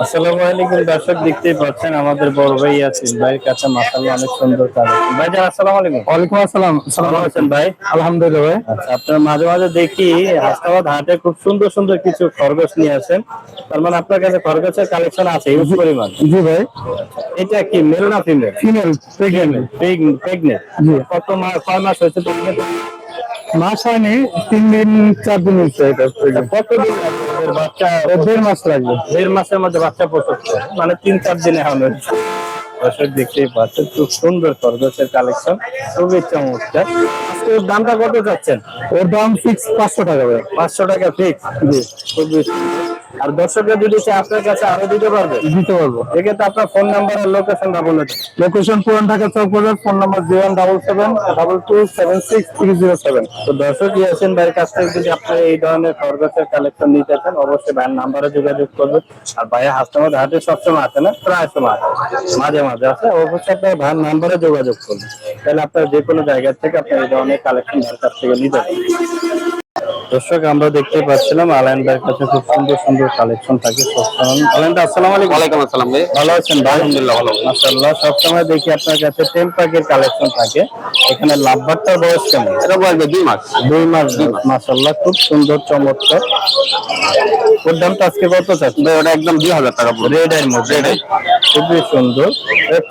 আসসালামু আলাইকুম দর্শক, দেখতেই পাচ্ছেন আমাদের বড় ভাই ইয়াসিন ভাইয়ের কাছে মাশাআল্লাহ অনেক সুন্দর কালেকশন। ভাইজান আসসালামু আলাইকুম। ওয়ালাইকুম আসসালাম। কেমন আছেন ভাই? আলহামদুলিল্লাহ ভাই। আচ্ছা, আপনার মাঝে মাঝে দেখি হাসনাবাদ হাটে খুব সুন্দর সুন্দর কিছু খরগোশ নিয়ে আসেন। তার মানে আপনার কাছে খরগোশের কালেকশন আছে হিউজ পরিমাণ। জি ভাই। এটা কি মেল না ফিমেল? Female pregnant. প্রেগনেন্ট। জি। কত মাস, কয় মাস হয়েছে প্রেগনেন্ট? মাস হয়নি, 3 দিন 4 দিন হচ্ছে এটা। কতদিন লাগবে ওদের বাচ্চা? 1.5 মাস লাগবে। 1.5 মাসের মধ্যে বাচ্চা প্রসব করে, মানে 3-4 দিনে হবে। দর্শক দেখতেই পাচ্ছেন খুব সুন্দর খরগোশের কালেকশন, খুবই চমৎকার। আজকে ওর দামটা কত চাচ্ছেন? ওর দাম ফিক্স 500 টাকা ভাই। 500 টাকা ফিক্স। জি। খুবই আর দর্শকরা যদি চায় আপনার কাছে আরো দিতে পারবে? দিতে পারবো। এক্ষেত্রে আপনার ফোন নাম্বার আর লোকেশনটা বলে দেন। লোকেশন পুরান ঢাকা চক বাজার, ফোন নাম্বার 01772276307। তো দর্শক ইয়াসিন ভাইয়ের কাছ থেকে যদি আপনারা এই ধরনের খরগোশের কালেকশন নিতে চান, অবশ্যই ভাইয়ের নাম্বারে যোগাযোগ করবেন। আর ভাইয়া হাসনাবাদ হাটে সবসময় আসে না, প্রায় সময় মাঝে মাঝে আসে, অবশ্যই আপনার ভাইয়ের নাম্বারে যোগাযোগ করবেন। তাহলে আপনারা যে কোনো জায়গা থেকে আপনার এই ধরনের কালেকশন ভাইয়ের কাছ থেকে নিতে পারেন। দর্শক আমরা দেখতে পাচ্ছিলাম আলাইন ভাইয়ের কাছে খুব সুন্দর সুন্দর কালেকশন থাকে সবসময়। আলাইন ভাই আসসালামু আলাইকুম। ওয়ালাইকুম আসসালাম ভাই। ভালো আছেন ভাই? আলহামদুলিল্লাহ ভালো। মাশাআল্লাহ, সবসময় দেখি আপনার কাছে টেম পাখির কালেকশন থাকে। এখানে লাভবারটার বয়স কেমন? এটা বয়স 2 মাস। 2 মাস। মাশাআল্লাহ, খুব সুন্দর চমৎকার। ওর দামটা আজকে কত চাচ্ছেন? ভাই ওটা একদম 2000 টাকা পড়বে। রেড এর মধ্যে খুবই সুন্দর।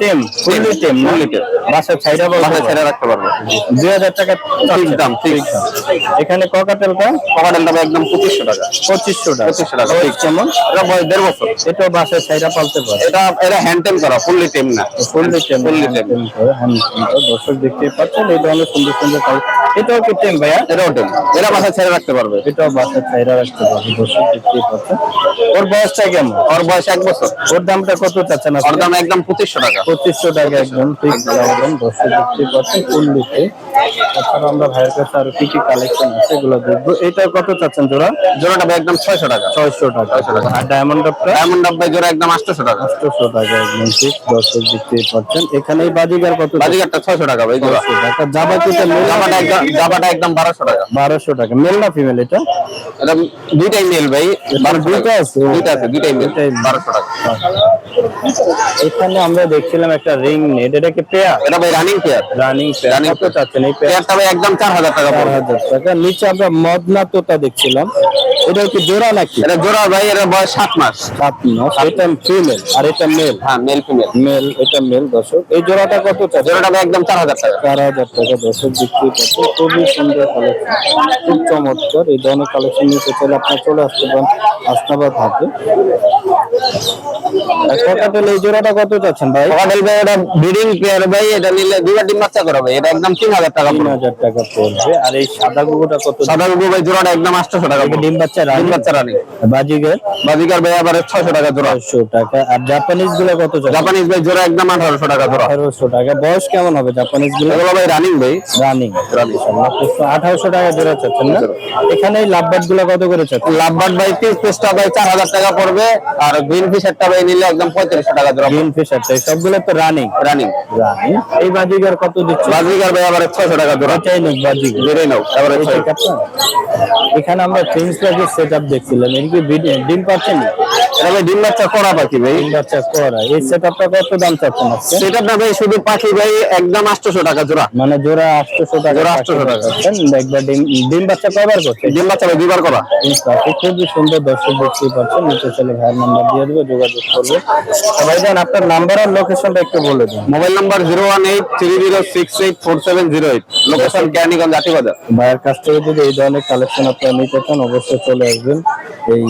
টেম ফুললি টেম না? বাসা ছাইরা বলা বাসায় ছেড়ে রাখতে পারবে। 2000 টাকা ঠিক দাম, ঠিক দাম। এখানে ককাটেলটা ককাটেলটা ভাই একদম 2500 টাকা। 2500 টাকা। 2500 টাকা। বয়স কেমন? এটা বয়স 1.5 বছর। এটা বাসায় ছাইরা পালতে পারে? এটা হ্যান্ড টেম করা, ফুললি টেম না। ফুললি টেম। ফুললি টেম। দর্শক দেখতে পাচ্ছেন এই ধরনের সুন্দর সুন্দর কাল। এটাও কি টেম ভাইয়া? এটাও টেম। এটা বাসায় ছেড়ে রাখতে পারবে। এটাও বাসায় ছাইরা রাখতে পারবে। দর্শক দেখতে পাচ্ছেন। ওর বয়সটা কেমন? ওর বয়স 1 বছর। ওর দামটা কত চাচ্ছেন? ওর দাম একদম 2500 টাকা। 2500 টাকা একদম ফিক্স দাম। দর্শক দেখতে পাচ্ছেন ফুললিতে। তাছাড়া আমরা ভাইয়ের কাছে আরো কি কি কালেকশন আছে এগুলো দেখবো। এটা কত চাচ্ছেন জোড়া? জোড়াটা ভাই একদম 600 টাকা। 600 টাকা। আর ডায়মন্ড আপটা? ডায়মন্ড ডাব ভাই জোড়া একদম 800 টাকা। 800 টাকা একদম ফিক্স। দর্শক দেখতেই পাচ্ছেন। এখানে এই বাজিগার কত? বাজিগারটা 600 টাকা ভাই জোড়া। 600 টাকা। জাবাটিটা মেল? জাবাটা একদম 1200 টাকা। 1200 টাকা। মেল না ফিমেল এটা? এটা দুইটাই মেল ভাই। দুইটা আছে? দুইটাই মেল। 1200 টাকা। এখানে আমরা দেখছিলাম একটা রিং নেট, এটা কি পেয়ার? এটা ভাই রানিং পেয়ার। Running pair. কত চাচ্ছেন এই পেয়ার? পেয়ারটা ভাই একদম 4000 টাকা পড়বে। 4000 টাকা। নিচে আমরা মদনা তোতা দেখছিলাম, এটা কি জোড়া নাকি? এটা জোড়া ভাই, এর বয়স 7 মাস। 7 মাস। এটা ফিমেল আর এটা মেল? হ্যাঁ, মেল ফিমেল। মেল, এটা মেল। দর্শক এই জোড়াটা কত চাচ্ছেন? জোড়াটা ভাই একদম 4000 টাকা। 4000 টাকা। দর্শক দেখতেই পাচ্ছেন খুবই সুন্দর কালেকশন, খুব চমৎকার। এই ধরনের কালেকশন নিতে চাইলে আপনার চলে আসতে পারেন হাসনাবাদ হাটে। ককাটেল এই জোড়াটা কত চাচ্ছেন ভাই? ককাটেল ভাই এটা ব্রিডিং পেয়ার ভাই, এটা নিলে দুইবার ডিম বাচ্চা করাবে। এটা একদম 3000 টাকা পড়বে। 3000 টাকা পড়বে। আর এই সাদা গুগুটা কত? সাদা গুগু ভাই জোড়াটা একদম 800 টাকা পড়বে। ডিম বাচ্চা ডিম বাচ্চা রানি। বাজিগার? বাজিকার ভাই আবার 600 টাকা জোড়া। 600 টাকা। আর জাপানিজ গুলো কত? জাপানিজ ভাই জোড়া একদম 1800 টাকা জোড়া। 1800 টাকা। বয়স কেমন হবে জাপানিজ গুলো? এগুলো ভাই রানিং ভাই। রানিং। 1800 টাকা জোড়া চাচ্ছেন না? এখানে এই লাভবার্ড গুলো কত করে চাচ্ছেন? লাভবার্ড ভাই পিসটা ভাই 4000 টাকা পড়বে। আর গ্রিন ফিশারটা ভাই নিলে একদম 3500 টাকা জোড়া। গ্রিন ফিশারটা সবগুলো তো রানিং। রানিং। এই বাজিগার কত দিচ্ছে? বাজিকার ভাই আবার 600 টাকা জোড়া। এটাই নাও বাজিগার? বেরেই নাও এবারে 600 টাকা। এখানে আমরা প্রিন্স পাখির সেটআপ দেখছিলাম, এর কি ডিম পাচ্ছেন? এটা ভাই ডিম বাচ্চা করা পাখি ভাই। ডিম বাচ্চা করা। এই সেটআপটা কত দাম চাচ্ছেন আজকে? সেটআপটা ভাই শুধু পাখি ভাই একদম 800 টাকা জোড়া। মানে জোড়া 800 টাকা। জোড়া 800 টাকা। একবার ডিম বাচ্চা কয়বার করছে? ডিম বাচ্চা ভাই দুইবার করা। খুবই সুন্দর। দর্শক দেখতেই পাচ্ছেন। নিচে চলে ভাইয়ের নাম্বার দিয়ে দেবো, যোগাযোগ করবে। ভাইজান আপনার নাম্বার আর লোকেশনটা একটু বলে দিন। Mobile number 01830684708। Location Keraniganj Atibazar. ভাইয়ের কাছ থেকে যদি এই ধরনের কালেকশন আপনারা নিতে চান অবশ্যই চলে আসবেন এই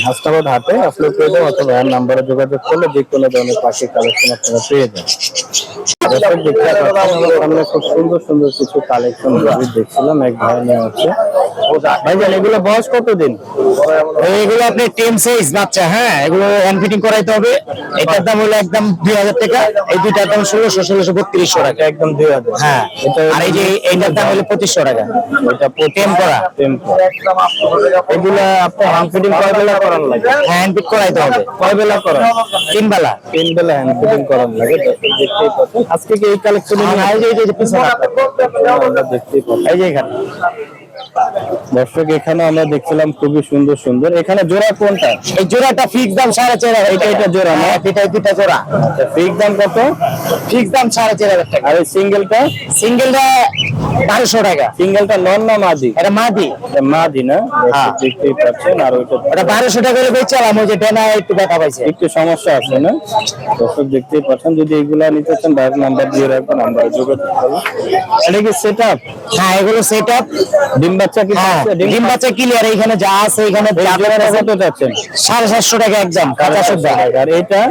হাসনাবাদ হাটে। আসলে পেয়ে যাবেন অথবা ভাইয়ের নাম্বারে যোগাযোগ করলে যে কোনো ধরনের পাখির কালেকশন আপনারা পেয়ে যাবেন। দর্শক দেখতে সামনে খুব সুন্দর সুন্দর কিছু কালেকশন দেখছিলাম, এক ভাই নিয়ে হচ্ছে। ভাইজান এগুলো বয়স কতদিন? এগুলো আপনি টেম সাইজ বাচ্চা। হ্যাঁ, এগুলো অনফিটিং করাইতে হবে। এটার দাম হলো একদম 2000 টাকা। এই দুইটার দাম 1632 টাকা একদম 2000। হ্যাঁ। আর এই যে এইটার দাম হলো 2500 টাকা। এটা টেম করা। এগুলা আপনার হ্যান্ড ফিটিং কয় বেলা করার লাগে? হ্যান্ড ফিট করাইতে হবে। কয় বেলা করান? 3 বেলা। 3 বেলা হ্যান্ড ফিটিং করার লাগে। দেখতেই পাচ্ছেন আজকে কি এই কালেকশন এই যে পিছনে আমরা দেখতেই পাচ্ছি। এই যে এখানে দর্শক এখানে আমরা দেখছিলাম খুবই সুন্দর সুন্দর, এখানে জোড়া কোনটা? এই জোড়াটা ফিক্স দাম 4.5 এটা এটা জোড়া না? এটাই দুইটা জোড়া, ফিক্স দাম কত? ফিক্স দাম 4.5 টাকা। আর এই সিঙ্গেলটা? সিঙ্গেলটা 1200 টাকা। সিঙ্গেলটা নন না মাদি? এটা মাদি। এটা মাদি না? হ্যাঁ। দেখতেই পাচ্ছেন। আর ওইটা এটা 1200 টাকা করে বেচলাম, ওই যে ডেনা একটু ব্যথা পাইছে। একটু সমস্যা আছে না? দর্শক দেখতেই পাচ্ছেন, যদি এগুলা নিতে চান ডাইরেক্ট নাম্বার দিয়ে রাখবেন, নাম্বারে যোগাযোগ করবেন। এটা কি সেটআপ? হ্যাঁ, এগুলো সেটআপ। ডিম বাচ্চা কি? হ্যাঁ, ডিম বাচ্চা ক্লিয়ার। এইখানে যা আছে এখানে কত যাচ্ছেন? 750 টাকা একদম কাঁচা সুদ্ধা। আর এটা?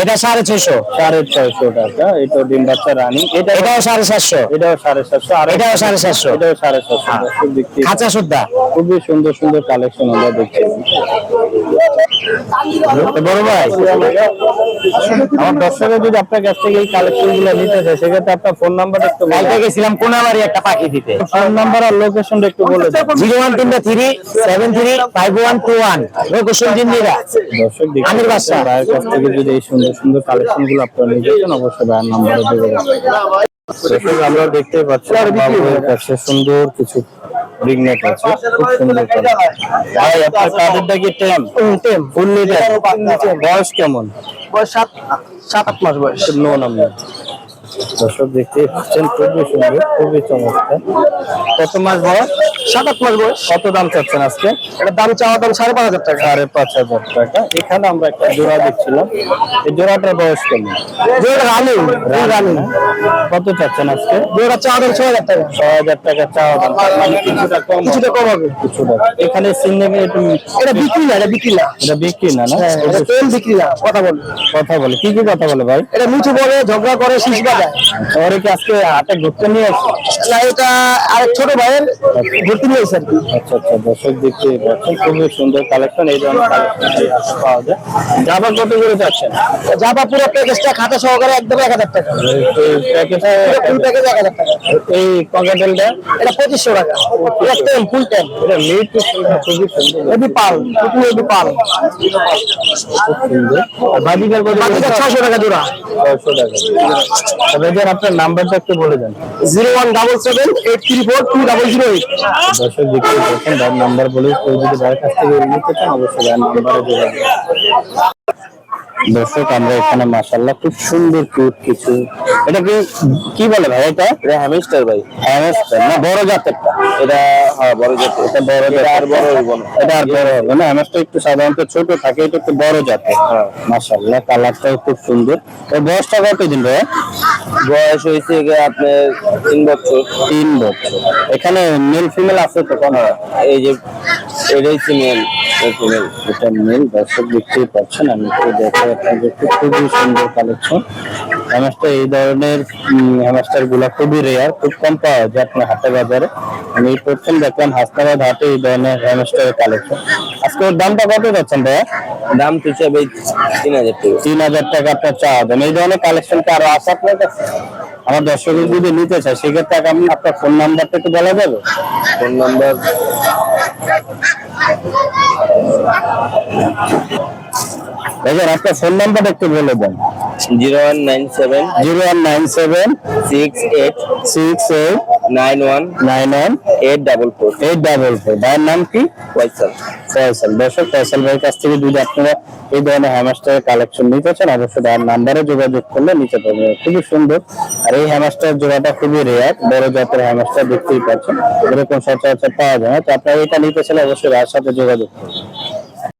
এটা 650। 650 টাকা। এটা ডিম বাচ্চা রানিং। এটা এটাও 750। এটাও 750। আর এটাও 750। এটাও 750। দর্শক দেখতেই কাঁচা সুদ্ধা। খুবই সুন্দর সুন্দর কালেকশন আমরা দেখছি। তো বড় ভাই, আমার দর্শকরা যদি আপনার কাছ থেকে এই কালেকশন গুলো নিতে চায়, সেক্ষেত্রে আপনার ফোন নাম্বারটা একটু বলে কালকে গেছিলাম কোনাবাড়ি একটা পাখি দিতে। ফোন নাম্বার আর লোকেশনটা একটু বলে দেন। 013735121 লোকেশন জিন্দিরা। দর্শক আমির বাদশা। দেখুন ভাইয়ের কাছ থেকে যদি এই সুন্দর সুন্দর কালেকশন গুলো আপনারা নিতে চান, অবশ্যই ভাইয়ের নাম্বারে যোগাযোগ করবেন। দর্শক আমরা দেখতেই পাচ্ছি বাবুর কাছে সুন্দর কিছু রিংনেট আছে, খুব সুন্দর করে। ভাই আপনার কাদেরটা কি টেম? ফুললি টেম। বয়স কেমন? বয়স 7-8 মাস বয়স। No number. দর্শক দেখতেই পাচ্ছেন খুবই সুন্দর, খুবই চমৎকার। কত মাস বয়স? 7-8 মাস বয়স। কত দাম চাচ্ছেন আজকে? এটা দাম চাওয়া দাম 5,500 টাকা। 5,500 টাকা। এখানে আমরা একটা জোড়া দেখছিলাম, এই জোড়াটার বয়স কেমন? জোড়া রানিং। রানিং। কত চাচ্ছেন আজকে? জোড়া চাওয়া দাম 6,000 টাকা। 6,000 টাকা চাওয়া দাম। মানে কিছুটা কম হবে। কিছুটা। এখানে সিনেমে এটা বিক্রি না, এটা বিক্রি না। এটা বিক্রি না না? এটা তেল বিক্রি না, কথা বল। কথা বলে কি কি কথা বলে ভাই? এটা মিঠু বলে, ঝগড়া করে, শীষ বাজায়। ওরে কি আজকে হাটে ঘুরতে নিয়ে আসছে? না, এটা আরেক ছোট ভাইয়ের ঘুরতে নিয়ে এসে আর কি। আচ্ছা আচ্ছা, দর্শক দেখতে পাচ্ছেন খুবই সুন্দর কালেকশন। এই ধরনের কালেকশন পাওয়া যায়। জামা কত করে যাচ্ছেন? জামা পুরো প্যাকেজটা খাতা সহকারে একদম 1,000 টাকা। ফুল প্যাকেজ 1,000 টাকা। এই কঙ্কাটেলটা এটা 2,500 টাকা। এটা টেম, ফুল টেম। এটা মিট খুবই সুন্দর, এবি পাল, পুরো এবি পাল। খুব সুন্দর। আর বাজিকার কত? বাকিটা 600 টাকা জোড়া। 600 টাকা। তবে যে আপনার নাম্বারটা একটু বলে দেন। 01778342008। দর্শক দেখতে পাচ্ছেন, তার নাম্বার বলে কেউ যদি ভাইয়ের কাছ থেকে নিতে চান, অবশ্যই ভাইয়ের নাম্বারে যোগাযোগ করুন। দর্শক আমরা এখানে মাশাআল্লাহ খুব সুন্দর কিউট কিছু, এটা কি বলে ভাই? এটা হ্যামস্টার ভাই। হ্যামস্টার না বড় জাতেরটা? এটা হ্যাঁ বড় জাতের। এটা বড় জাতের। আর বড় হবে না, এটা আর বড় হবে না। হ্যামস্টার একটু সাধারণত ছোট থাকে, এটা একটু বড় জাতের। হ্যাঁ মাশাআল্লাহ, কালারটাও খুব সুন্দর। এর বয়সটা কতদিন ভাই? বয়স হয়েছে আপনার 3 বছর। 3 বছর। এখানে মেল ফিমেল আছে তো? কোন? এই যে এটাই ফিমেল। ফিমেল। এটা মেল। দর্শক দেখতেই পাচ্ছেন, আমি একটু দেখে আপনাদের খুবই সুন্দর কালেকশন। হ্যামস্টার এই ধরনের হ্যামস্টার গুলা খুবই রেয়ার, খুব কম পাওয়া যায় আপনার হাটে বাজারে। আমি এই প্রথম দেখলাম হাসনাবাদ হাটে এই ধরনের হ্যামস্টারের কালেকশন। আজকে ওর দামটা কত যাচ্ছেন ভাইয়া? দাম তো চাবে 3,000 টাকা। 3,000 টাকা আপনার চাওয়া দাম। এই ধরনের কালেকশন কি আরো আছে আপনার কাছে? আমার দর্শকের যদি নিতে চায়, সেক্ষেত্রে আমি আপনার ফোন নাম্বারটা একটু বলা যাবে? ফোন নাম্বার ভাইয়া আপনার ফোন নাম্বারটা একটু বলে দেন। 0197 0197 68 91 844 844। ভাইয়ের নাম কি? পয়সা। ফয়সাল। দর্শক ফয়সাল ভাইয়ের কাছ থেকে যদি আপনারা এই ধরনের হ্যামস্টারের কালেকশন নিতে চান, অবশ্যই ভাইয়ের নাম্বারে যোগাযোগ করলে নিতে পারবেন। খুবই সুন্দর। আর এই হ্যামস্টার জোড়াটা খুবই রেয়ার, বড় জাতের হ্যামস্টার দেখতেই পাচ্ছেন, এরকম সচরাচর পাওয়া যায় না। তো আপনারা এটা নিতে চাইলে অবশ্যই ভাইয়ের সাথে যোগাযোগ করবেন।